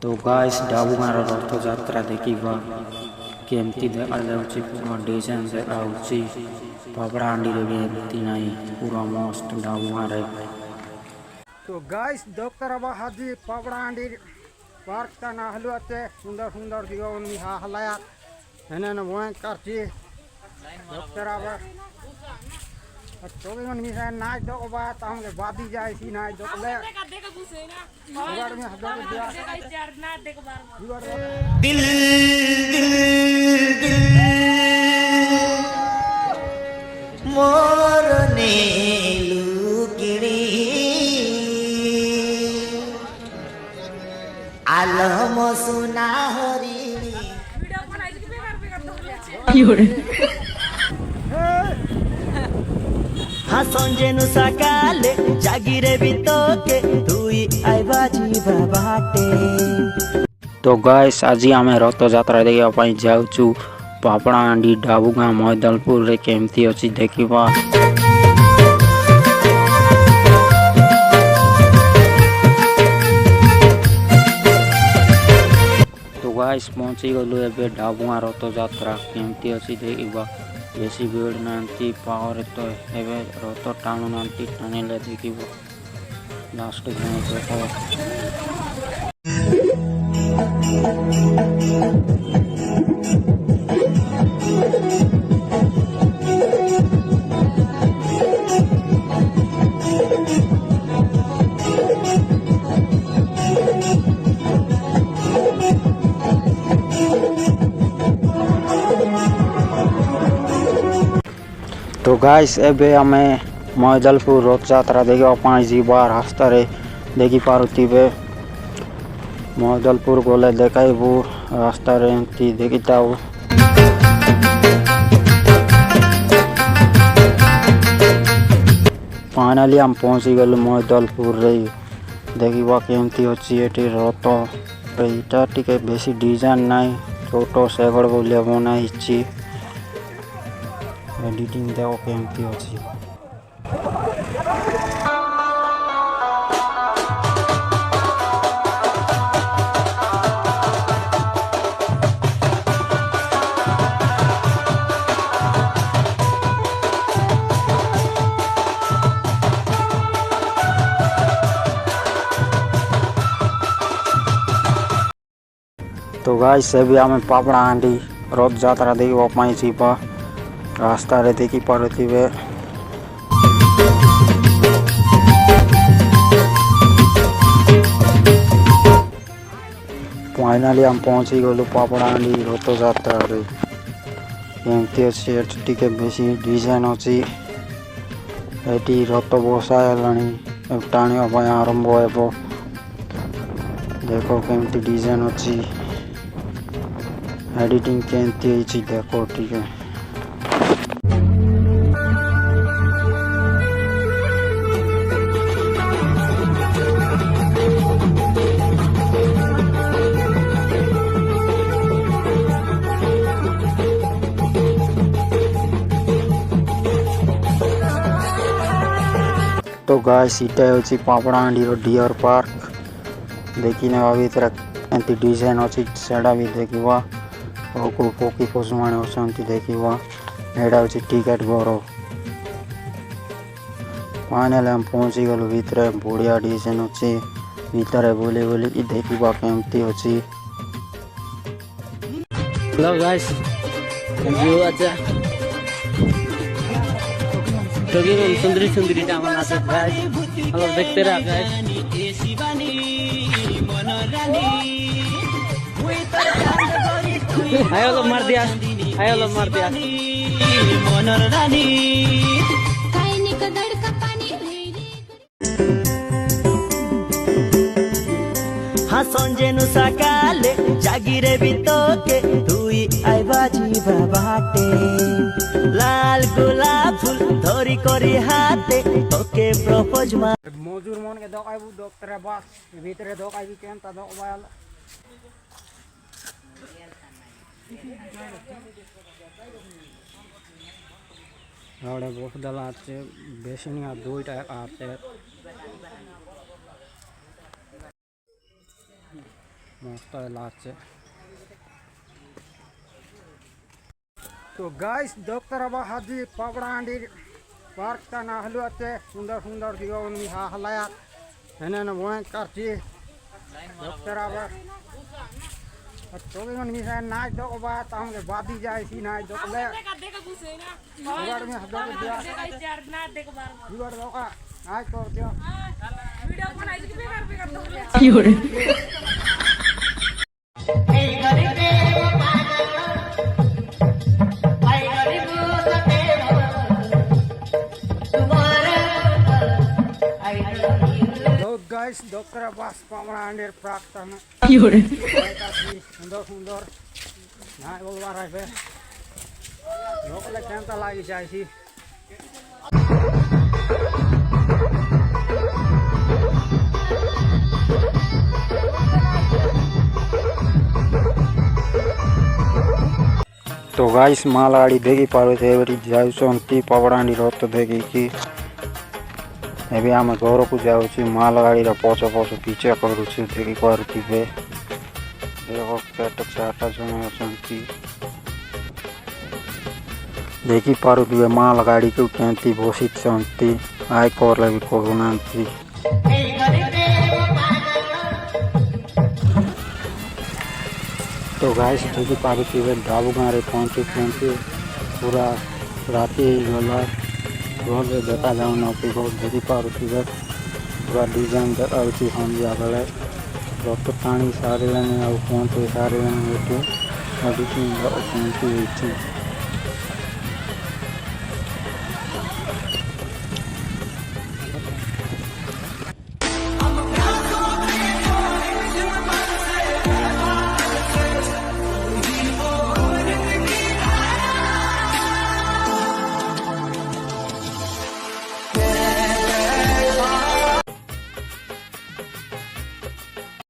तो गाइस डाबुगाँर रथयात्रा देखा केमती देखा पूरा डिजाइन देखा पबड़ाहांडी भी एमती ना पूरा मस्त डाबुगाँर। तो गाइस डॉक्टर अब हाजी पबड़ाहांडी पार्क का ना हलुआ सुंदर सुंदर दिगो निहा हलाया हेने न भयंकर ची डॉक्टर अब तो भी मन मिसा नाच दो बात हमके बादी जाए सी नाच दो ले जुगाड़ में हदो दिया दिल दिल मोर नीलू गिरी आलम सुना हरी हासंजेनु सकाले जागिरे बितोके दुई आइबा जीवा बाटे। तो गाइस आज आम रथयात्रा देखा जाऊँ पबड़ाहांडी डाबुगाँ मैदलपुर रे केमती अच्छी देखा। तो गाइस पहुँची गलु ए डाबुगाँ रथयात्रा केमती अच्छी देखा बेसी भीड़ ना पावर तो एवं रथ टाणु ना टाणिले देखा लास्ट जाए देख। तो गाइस एबे आमे मैदलपुर रथयात्रा देखा जीवा रास्ता देखी पारुथिबे मैदलपुर गले देखाइबू रास्ता देखी जाऊ। फाइनाली आम पहुँची गलु मैदलपुर रे देखा केमती अच्छी ये रथ यहाँ टे बेसी डिजाइन ना छोट सेगड़ बोलिया बनाई एडिटिंग देखो केमती अच्छी। तो गाइस भी आम पबड़ाहांडी रथयात्रा देखा जीवा रास्ता रे देखी पारुथिबे। फाइनाली हम पहुँची गलु पबड़ाहांडी रथयात्रा रे एमती अच्छी टे बेसी डिजाइन अच्छी ये रथ बसाला टाणिया आरंभ हो देखो केमती डिजाइन अच्छी एडिटिंग केमती देखो ठीक है। तो गाइस इटा होची पबड़ाहांडी डियर पार्क देखी भर एमती डिजाइन अच्छी सेटा भी देखा पक्षी पशु मैंने अच्छा देखा एटा हूँ टिकेट घर। फाइनाली हम पहुँची गलु भितर बढ़िया डिजाइन अच्छी भितर बुली बुली देखा केमती अच्छी। हेलो गाइस व्यू अच्छा सुंदरी सुंदरी टाइम नाचे गाइस हेलो देखते रहा गाइस। आयो लो मार दिया हासंजेनु सकाले जागिरे बितोके दुई आइबा जीवा बाटे। लाल गुलाब फूल धरी करी हाथे ओके प्रपोज मा मजूर मन के दकाइबू डॉक्टर बस भीतर दकाइबू केनता दकबाल बसदाला आछे बेशी नहीं दुईटा आछे मस्त लाचे। तो गाइस डॉक्टर अब हाजी पावड़ांडी पार्क का ना हलुआते सुंदर सुंदर दिगो निहा हलाया हेने न वों करची डॉक्टर अब तो भी मन मिसा नाच दो बा ताम के बादी जाय सी नाच दो ले जुगाड़ में हदो दिया जुगाड़ दो का आज कर दियो वीडियो बनाई के बेकार बेकार दो गाइस डॉक्टर अब्बास पावड़ांडी प्राक्तन सुंदर सुंदर ना बोलवा रहे पे लोग ले केंता लागी जाय सी। तो गाइस मालगाड़ी देखी पारे थे बड़ी जाउछंती पावड़ांडी रथ देखी कि एबे आम घर को जाऊँ मालगाड़ी पछ पछ पीछे करुचे देखी पारे देखो पेट चाटा जन अच्छा देखी पारे मालगाड़ी को केंती बसित आय कर भी करूना। तो गाइस देखी पारे डाबू गाँव पहुँची पूरा राति गला घर देखा जाऊन देखी पारे पूरा डिजाइन देखा सन्ध्या बेले रथ टाणी सारे पहुँचे सारे पहुँची।